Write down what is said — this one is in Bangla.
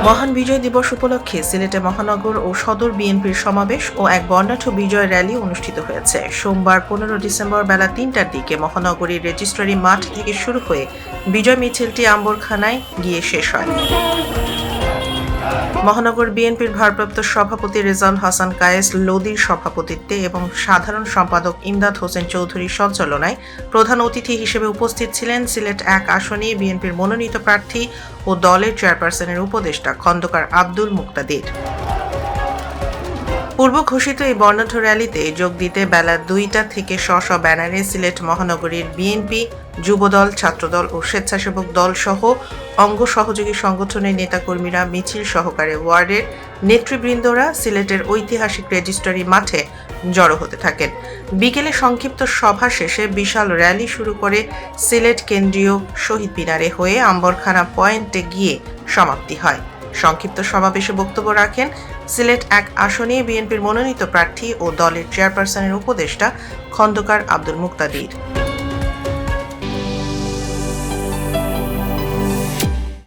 মহান বিজয় দিবস উপলক্ষে সিলেটে মহানগর ও সদর বিএনপির সমাবেশ ও এক বর্ণাঢ্য বিজয় র্যালি অনুষ্ঠিত হয়েছে। সোমবার 15 ডিসেম্বর বেলা 3টার দিকে মহানগরীর রেজিস্ট্রারি মাঠ থেকে শুরু হয়ে বিজয় মিছিলটি আম্বরখানায় গিয়ে শেষ হয়। মহানগর বিএনপির ভারপ্রাপ্ত সভাপতি রেজাউল হাসান কায়েস লোদির সভাপতিত্বে এবং সাধারণ সম্পাদক ইমদাদ হোসেন চৌধুরীর সঞ্চালনায় প্রধান অতিথি হিসেবে উপস্থিত ছিলেন সিলেট 1 আসনে বিএনপির মনোনীত প্রার্থী ও দলের চেয়ারপারসনের উপদেষ্টা খন্দকার আব্দুল মুক্তাদির। পূর্ব ঘোষিত এই বর্ণাঢ্য র্যালিতে যোগ দিতে বেলা 2টা থেকে স্ব ব্যানারে সিলেট মহানগরীর বিএনপি, যুবদল, ছাত্রদল ও স্বেচ্ছাসেবক দল সহ অঙ্গ সহযোগী সংগঠনের নেতাকর্মীরা মিছিল সহকারে ওয়ার্ডের নেতৃবৃন্দরা সিলেটের ঐতিহাসিক রেজিস্ট্রারি মাঠে জড়ো হতে থাকেন। বিকেলে সংক্ষিপ্ত সভা শেষে বিশাল র্যালি শুরু করে সিলেট কেন্দ্রীয় শহীদ মিনারে হয়ে আম্বরখানা পয়েন্টে গিয়ে সমাপ্তি হয়। সংক্ষিপ্ত সমাবেশে বক্তব্য রাখেন সিলেট 1 আসনে বিএনপির মনোনীত প্রার্থী ও দলের চেয়ারপারসনের উপদেষ্টা খন্দকার আব্দুল মুক্তাদির।